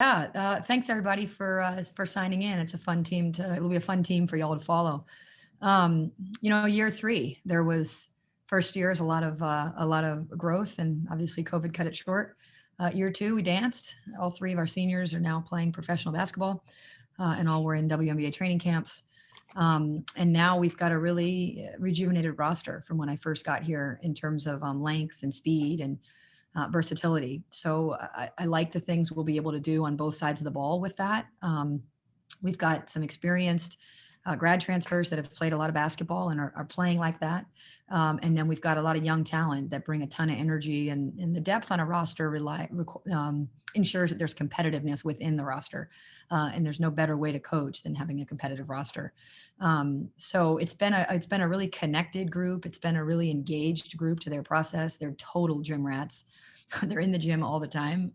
Yeah, thanks everybody for signing in. It'll be a fun team for y'all to follow. Um, year three, there was first year is a lot of growth, and obviously COVID cut it short. Year two, we danced. All three of our seniors are now playing professional basketball, and all were in WNBA training camps. And now we've got a really rejuvenated roster from when I first got here in terms of length and speed and versatility. So I like the things we'll be able to do on both sides of the ball with that. We've got some experienced grad transfers that have played a lot of basketball and are playing like that. And then we've got a lot of young talent that bring a ton of energy, and the depth on a roster ensures that there's competitiveness within the roster. And there's no better way to coach than having a competitive roster. So it's been a really connected group. It's been a really engaged group to their process. They're total gym rats. They're in the gym all the time.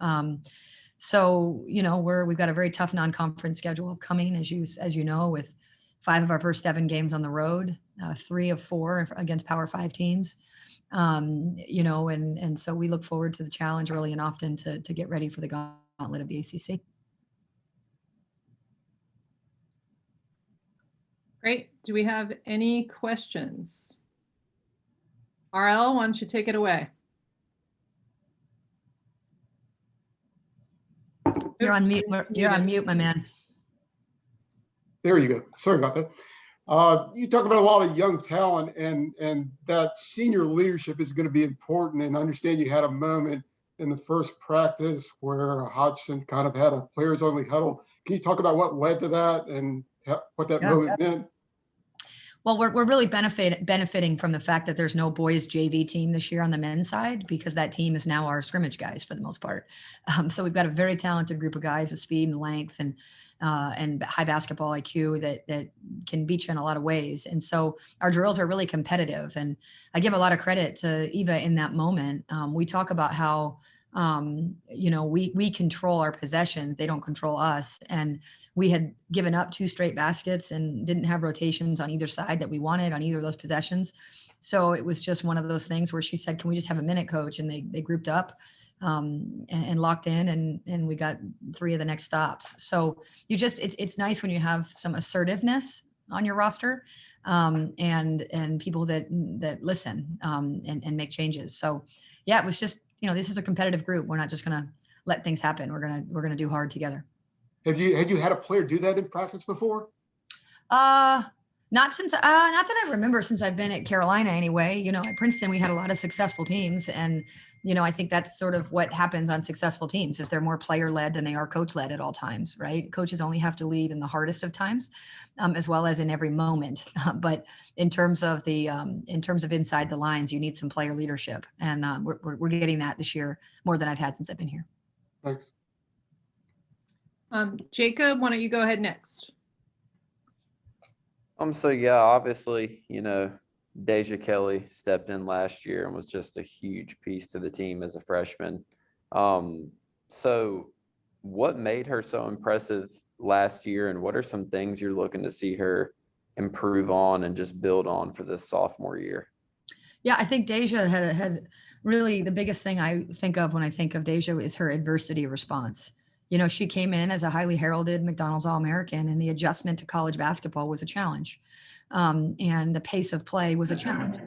So we've got a very tough non-conference schedule upcoming, as you know, with 5 of our first 7 games on the road, 3 of 4 against Power 5 teams. And so we look forward to the challenge early and often to get ready for the gauntlet of the ACC. Great. Do we have any questions? RL, why don't you take it away? You're on mute. You're on mute, my man. There you go. Sorry about that. You talk about a lot of young talent, and that senior leadership is going to be important. And I understand you had a moment in the first practice where Hodgson kind of had a players only huddle. Can you talk about what led to that and what that moment meant? Well, we're really benefiting from the fact that there's no boys JV team this year on the men's side, because that team is now our scrimmage guys for the most part. So we've got a very talented group of guys with speed and length and high basketball IQ that can beat you in a lot of ways. And so our drills are really competitive. And I give a lot of credit to Eva in that moment. We talk about how we control our possessions. They don't control us. And we had given up 2 straight baskets and didn't have rotations on either side that we wanted on either of those possessions. So it was just one of those things where she said, can we just have a minute, coach? And they grouped up and locked in, and we got 3 of the next stops. So it's nice when you have some assertiveness on your roster, and people that listen, and make changes. So yeah, it was just, this is a competitive group. We're not just going to let things happen. We're going to do hard together. Had you had a player do that in practice before? Not that I remember since I've been at Carolina anyway. At Princeton, we had a lot of successful teams. And, I think that's sort of what happens on successful teams is they're more player led than they are coach led at all times, right? Coaches only have to lead in the hardest of times, as well as in every moment. But in terms of inside the lines, you need some player leadership. And we're getting that this year more than I've had since I've been here. Thanks. Jacob, why don't you go ahead next? So yeah, obviously, Deja Kelly stepped in last year and was just a huge piece to the team as a freshman. So what made her so impressive last year, and what are some things you're looking to see her improve on and just build on for this sophomore year? Yeah, I think Deja had really the biggest thing I think of when I think of Deja is her adversity response. She came in as a highly heralded McDonald's All-American, and the adjustment to college basketball was a challenge. And the pace of play was a challenge.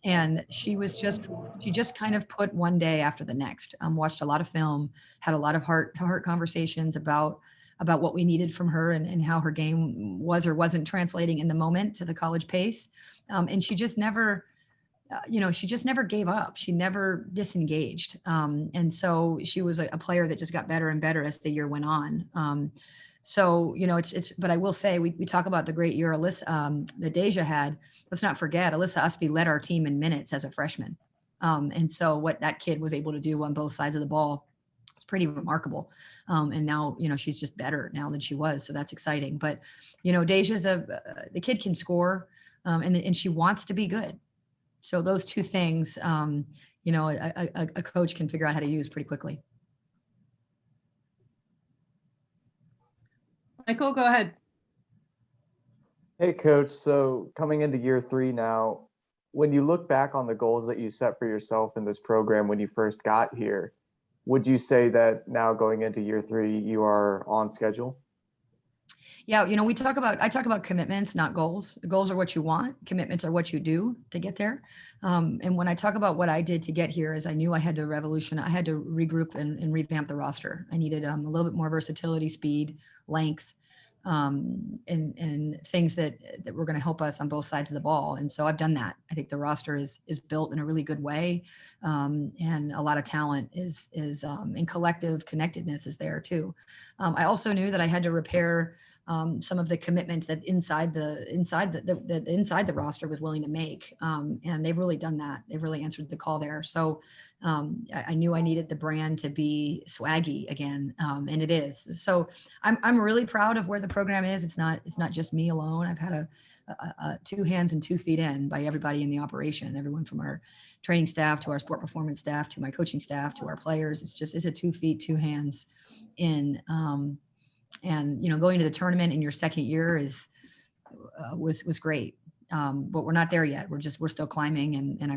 And she just kind of put one day after the next, watched a lot of film, had a lot of heart-to-heart conversations about what we needed from her and how her game was or wasn't translating in the moment to the college pace. And she just never gave up. She never disengaged. And so she was a player that just got better and better as the year went on. But I will say, we talk about the great year Alyssa, that Deja had. Let's not forget, Alyssa Usby led our team in minutes as a freshman. And so what that kid was able to do on both sides of the ball, it's pretty remarkable. And now, she's just better now than she was. So that's exciting. But, Deja's the kid can score, and she wants to be good. So those two things, a coach can figure out how to use pretty quickly. Michael, go ahead. Hey, Coach. So coming into year 3 now, when you look back on the goals that you set for yourself in this program when you first got here, would you say that now going into year 3, you are on schedule? Yeah, I talk about commitments, not goals. Goals are what you want. Commitments are what you do to get there. And when I talk about what I did to get here is I knew I had to regroup and revamp the roster. I needed a little bit more versatility, speed, length, and things that were going to help us on both sides of the ball. And so I've done that. I think the roster is built in a really good way. And a lot of talent is and collective connectedness is there too. I also knew that I had to repair some of the commitments that inside the roster was willing to make. And they've really done that. They've really answered the call there. So I knew I needed the brand to be swaggy again. And it is. So I'm really proud of where the program is. It's not just me alone. I've had a 2 hands and 2 feet in by everybody in the operation, everyone from our training staff to our sport performance staff, to my coaching staff, to our players. It's a 2 feet, 2 hands in. And going to the tournament in your second year was great, but we're not there yet. We're still climbing, and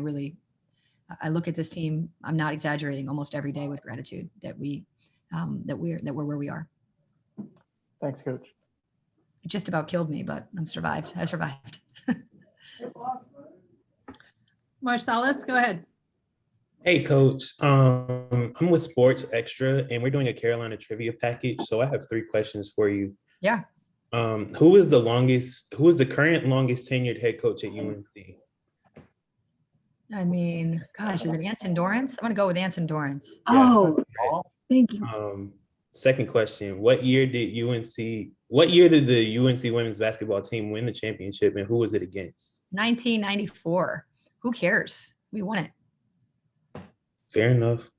I look at this team. I'm not exaggerating. Almost every day with gratitude that we're where we are. Thanks, Coach. It just about killed me, but I survived. Marcellus, go ahead. Hey, Coach. I'm with Sports Extra, and we're doing a Carolina trivia package. So I have 3 questions for you. Yeah. Who is the current longest tenured head coach at UNC? I mean, gosh, is it Anson Dorrance? I'm going to go with Anson Dorrance. Oh, thank you. Second question: What year did the UNC women's basketball team win the championship, and who was it against? 1994. Who cares? We won it. Fair enough.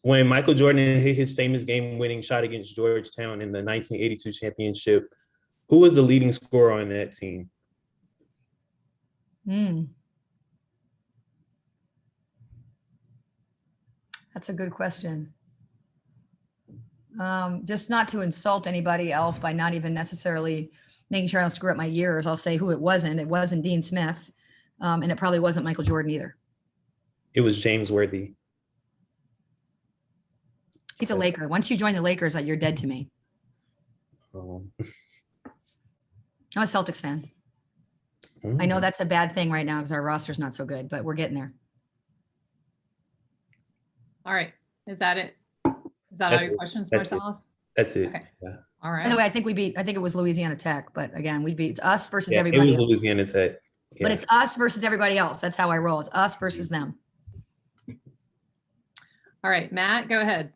When Michael Jordan hit his famous game-winning shot against Georgetown in the 1982 championship, who was the leading scorer on that team? That's a good question. Just not to insult anybody else by not even necessarily making sure I don't screw up my years, I'll say who it wasn't. It wasn't Dean Smith, and it probably wasn't Michael Jordan either. It was James Worthy. He's a Laker. Once you join the Lakers, you're dead to me. I'm a Celtics fan. I know that's a bad thing right now because our roster's not so good, but we're getting there. All right. Is that it? Is that all your questions, Marcellus? That's it. Okay. Yeah. All right. By the way, I think it was Louisiana Tech, but again, it's us versus Yeah, everybody it was else. Louisiana Tech. Yeah. But it's us versus everybody else. That's how I roll. It's us versus them. All right, Matt, go ahead.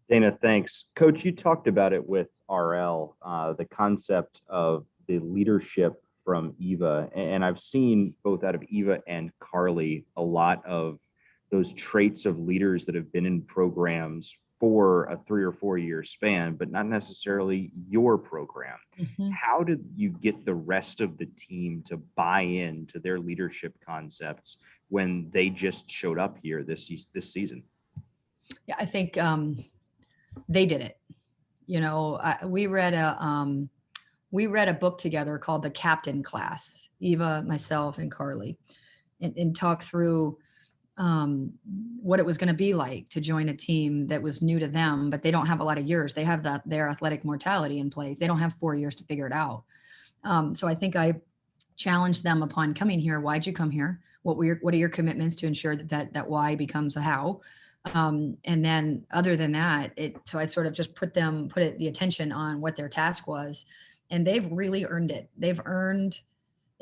Dana, thanks. Coach, you talked about it with RL, the concept of the leadership from Eva. And I've seen both out of Eva and Carly a lot of those traits of leaders that have been in programs for a 3 or 4 year span, but not necessarily your program. Mm-hmm. How did you get the rest of the team to buy into their leadership concepts when they just showed up here this season? Yeah, I think they did it. We read a book together called The Captain Class, Eva, myself, and Carly, and talked through what it was going to be like to join a team that was new to them, but they don't have a lot of years. They have their athletic mortality in place. They don't have 4 years to figure it out. So I think I challenged them upon coming here. Why'd you come here? What are your commitments to ensure that why becomes a how? And then other than that, so I sort of just put the attention on what their task was, and they've really earned it.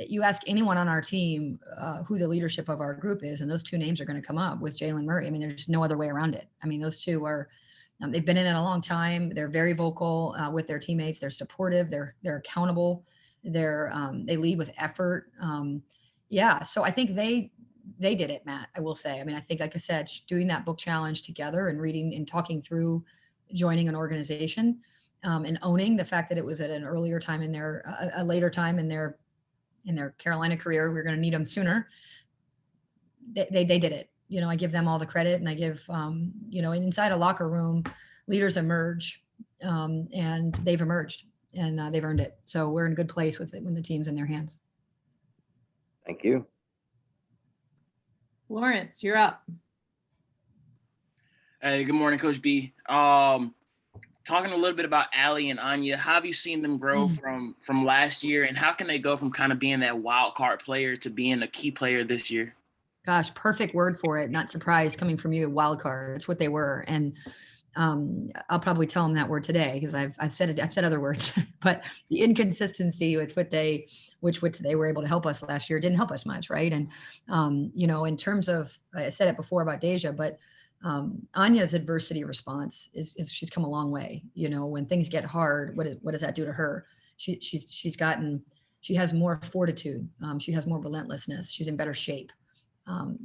You ask anyone on our team who the leadership of our group is, and those 2 names are going to come up with Jalen Murray. I mean, there's no other way around it. I mean, those 2 are, they've been in it a long time. They're very vocal with their teammates. They're supportive. They're accountable. They lead with effort. So I think they did it, Matt, I will say. I mean, I think, like I said, doing that book challenge together and reading and talking through joining an organization and owning the fact that it was at an earlier time in a later time in their Carolina career. We're going to need them sooner. They did it. I give them all the credit, and I give, inside a locker room, leaders emerge, and they've emerged, and they've earned it. So we're in a good place with it when the team's in their hands. Thank you. Lawrence, you're up. Hey, good morning, Coach B. Talking a little bit about Allie and Anya, how have you seen them grow from last year, and how can they go from kind of being that wild card player to being a key player this year? Gosh, perfect word for it. Not surprised coming from you, wild card. It's what they were. And I'll probably tell them that word today because I've said it. I've said other words, but the inconsistency, it's what they, which they were able to help us last year, didn't help us much, right? And you know, in terms of, I said it before about Deja, but Anya's adversity response is she's come a long way. You know, when things get hard, what does that do to her? She has more fortitude. She has more relentlessness. She's in better shape.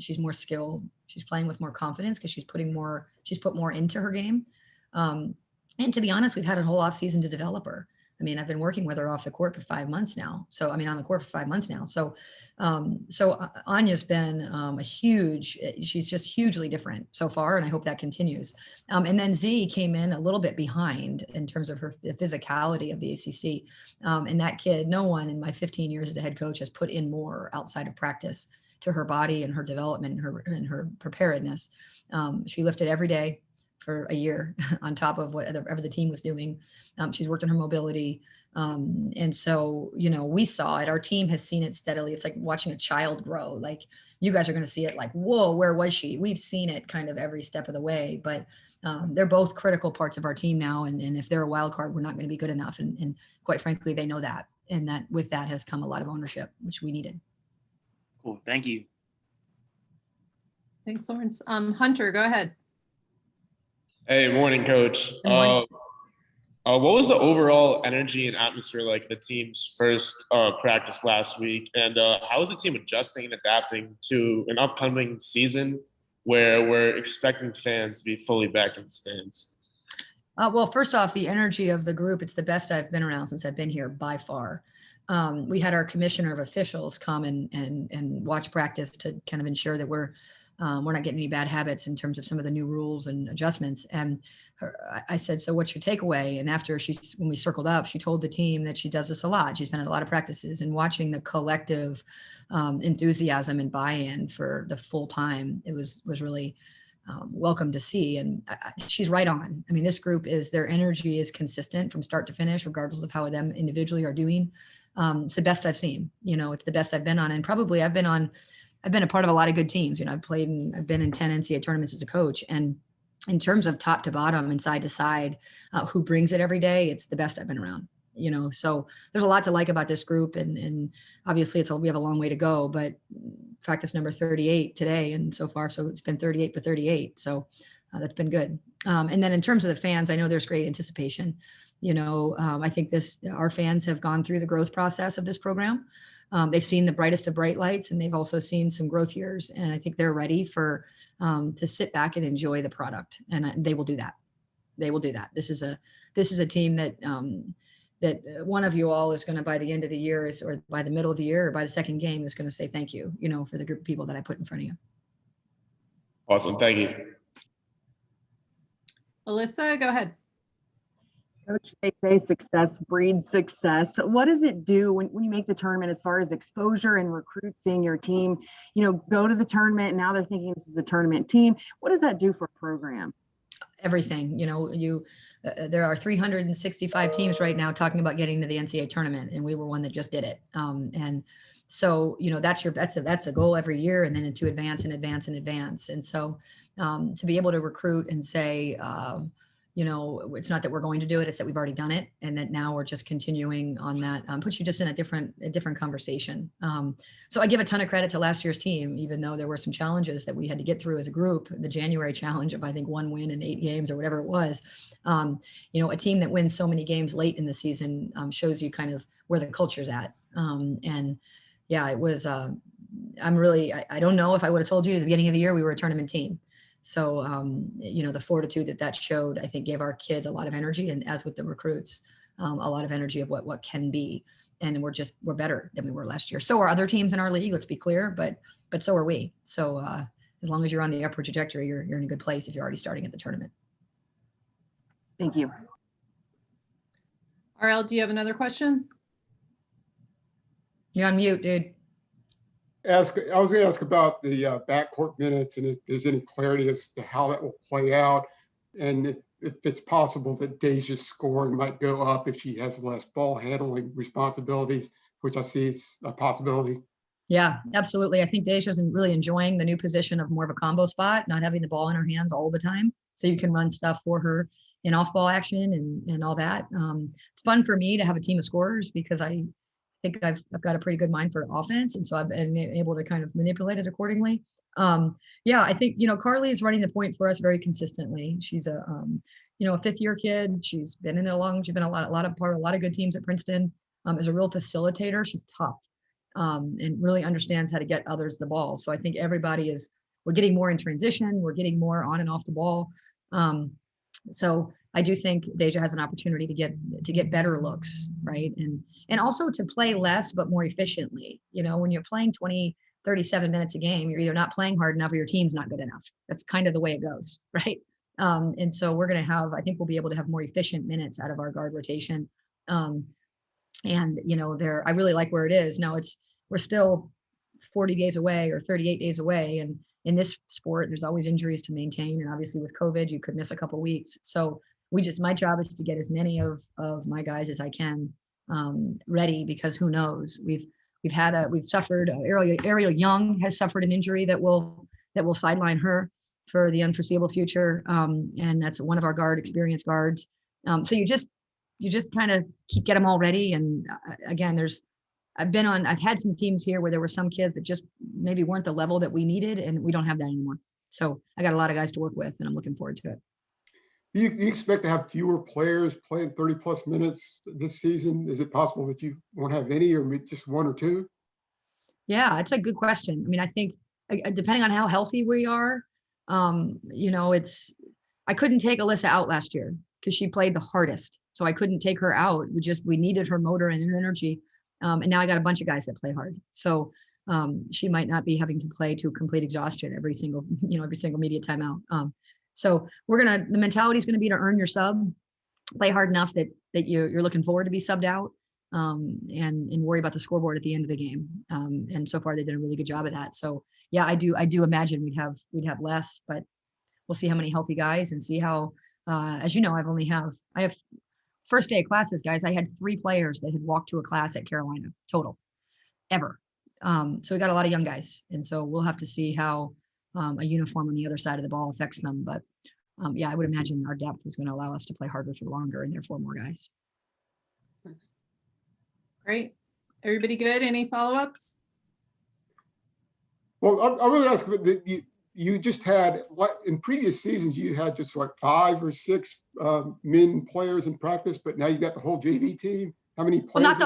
She's more skilled. She's playing with more confidence because she's put more into her game. And to be honest, we've had a whole off season to develop her. I mean, I've been working with her off the court for 5 months now. So, I mean, on the court for 5 months now. So, Anya's been she's just hugely different so far. And I hope that continues. And then Z came in a little bit behind in terms of the physicality of the ACC. And that kid, no one in my 15 years as a head coach has put in more outside of practice to her body and her development and her preparedness. She lifted every day for a year on top of whatever the team was doing. She's worked on her mobility. And so, you know, we saw it, our team has seen it steadily. It's like watching a child grow. Like you guys are going to see it like, whoa, where was she? We've seen it kind of every step of the way, but they're both critical parts of our team now. And if they're a wild card, we're not going to be good enough. And quite frankly, they know that. And that with that has come a lot of ownership, which we needed. Cool. Thank you. Thanks, Lawrence. Hunter, go ahead. Hey, morning, Coach. Good morning. What was the overall energy and atmosphere like the team's first practice last week? And how is the team adjusting and adapting to an upcoming season where we're expecting fans to be fully back in the stands? Well, first off, the energy of the group, it's the best I've been around since I've been here by far. We had our commissioner of officials come and watch practice to kind of ensure that we're not getting any bad habits in terms of some of the new rules and adjustments. And I said, so what's your takeaway? And after when we circled up, she told the team that she does this a lot. She's been at a lot of practices, and watching the collective enthusiasm and buy-in for the full time, it was really welcome to see. And she's right on. I mean, this group their energy is consistent from start to finish, regardless of how them individually are doing. It's the best I've seen. You know, it's the best I've been on, and probably I've been a part of a lot of good teams. You know, I've been in 10 NCAA tournaments as a coach, and in terms of top to bottom and side to side, who brings it every day, it's the best I've been around. You know, so there's a lot to like about this group, and obviously we have a long way to go, but practice number 38 today, and so far, so it's been 38 for 38. So that's been good. And then in terms of the fans, I know there's great anticipation. You know, I think our fans have gone through the growth process of this program. They've seen the brightest of bright lights, and they've also seen some growth years. And I think they're ready to sit back and enjoy the product. And they will do that. They will do that. This is a team that one of you all is going to, by the end of the year, or by the middle of the year, or by the second game, is going to say thank you, you know, for the group of people that I put in front of you. Awesome. Thank you. Alyssa, go ahead. Coach, they say success breeds success. What does it do when you make the tournament as far as exposure and recruits, seeing your team, you know, go to the tournament, and now they're thinking this is a tournament team? What does that do for a program? Everything. You know, there are 365 teams right now talking about getting to the NCAA tournament, and we were one that just did it. And so, you know, that's the goal every year, and then to advance and advance and advance. And so to be able to recruit and say, you know, it's not that we're going to do it, it's that we've already done it, and that now we're just continuing on that, puts you just in a different conversation. So I give a ton of credit to last year's team, even though there were some challenges that we had to get through as a group. The January challenge of, I think, 1 win in 8 games or whatever it was. You know, a team that wins so many games late in the season shows you kind of where the culture's at. And yeah, it was, I don't know if I would have told you at the beginning of the year we were a tournament team. So, you know, the fortitude that showed, I think, gave our kids a lot of energy, and as with the recruits, a lot of energy of what can be. And we're better than we were last year. So are other teams in our league, let's be clear, but so are we. So as long as you're on the upward trajectory, you're in a good place if you're already starting at the tournament. Thank you. RL, do you have another question? You're on mute, dude. I was going to ask about the backcourt minutes and if there's any clarity as to how that will play out, and if it's possible that Deja's scoring might go up if she has less ball handling responsibilities, which I see is a possibility. Yeah, absolutely. I think Deja's really enjoying the new position of more of a combo spot, not having the ball in her hands all the time. So you can run stuff for her in off-ball action and all that. It's fun for me to have a team of scorers because I think I've got a pretty good mind for offense, and so I've been able to kind of manipulate it accordingly. Yeah, I think Carly is running the point for us very consistently. She's a a fifth-year kid. She's been in she's been a lot of good teams at Princeton. As a real facilitator, she's tough. And really understands how to get others the ball. So I think we're getting more in transition. We're getting more on and off the ball. So I do think Deja has an opportunity to get better looks, right? And also to play less, but more efficiently. When you're playing 20, 37 minutes a game, you're either not playing hard enough or your team's not good enough. That's kind of the way it goes, right? And so I think we'll be able to have more efficient minutes out of our guard rotation. And I really like where it is. Now we're still 40 days away or 38 days away. And in this sport, there's always injuries to maintain. And obviously with COVID, you could miss a couple of weeks. So my job is to get as many of my guys as I can ready, because who knows? We've suffered, Ariel Young has suffered an injury that will sideline her for the unforeseeable future. And that's one of our experienced guards. So you just kind of get them all ready. And again, I've had some teams here where there were some kids that just maybe weren't the level that we needed, and we don't have that anymore. So I got a lot of guys to work with, and I'm looking forward to it. Do you expect to have fewer players playing 30 plus minutes this season? Is it possible that you won't have any, or just one or two? Yeah, it's a good question. I mean, I think depending on how healthy we are, I couldn't take Alyssa out last year because she played the hardest. So I couldn't take her out. We needed her motor and energy. And now I got a bunch of guys that play hard. So she might not be having to play to complete exhaustion every single media timeout. So the mentality is going to be to earn your sub, play hard enough that you're looking forward to be subbed out, and worry about the scoreboard at the end of the game. And so far they've done a really good job of that. So yeah, I do imagine we'd have less, but we'll see how many healthy guys and see how, as you know, I have first day of classes, guys. I had 3 players that had walked to a class at Carolina total ever. So we got a lot of young guys. And so we'll have to see how a uniform on the other side of the ball affects them. But yeah, I would imagine our depth is going to allow us to play harder for longer and therefore more guys. Great. Everybody good? Any follow-ups? Well, I really ask, you just had, in previous seasons, you had just 5 or 6 men players in practice, but now you got the whole JV team. How many players? Well, not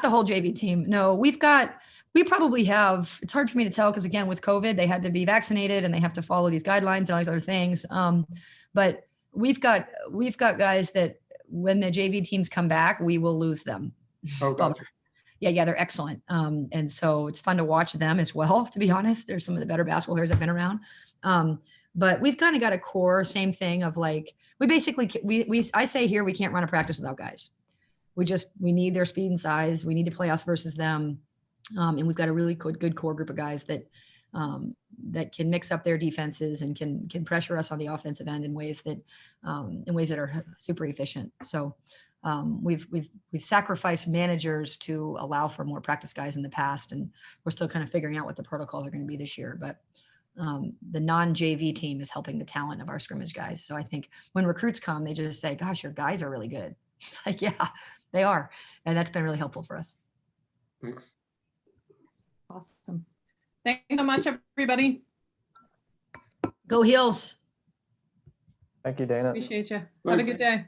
the whole JV team. No, we probably have, it's hard for me to tell because again, with COVID, they had to be vaccinated and they have to follow these guidelines and all these other things. But we've got guys that when the JV teams come back, we will lose them. Oh, gotcha. Yeah, they're excellent. And so it's fun to watch them as well, to be honest. They're some of the better basketball players I've been around. But we've kind of got a core, same thing of I say here, we can't run a practice without guys. We need their speed and size. We need to play us versus them. And we've got a really good core group of guys that can mix up their defenses and can pressure us on the offensive end in ways that are super efficient. So we've sacrificed managers to allow for more practice guys in the past, and we're still kind of figuring out what the protocols are going to be this year. But the non-JV team is helping the talent of our scrimmage guys. So I think when recruits come, they just say, "Gosh, your guys are really good." It's like, yeah, they are, and that's been really helpful for us. Thanks. Awesome. Thank you so much, everybody. Go Heels. Thank you, Dana. Appreciate you. Have a good day.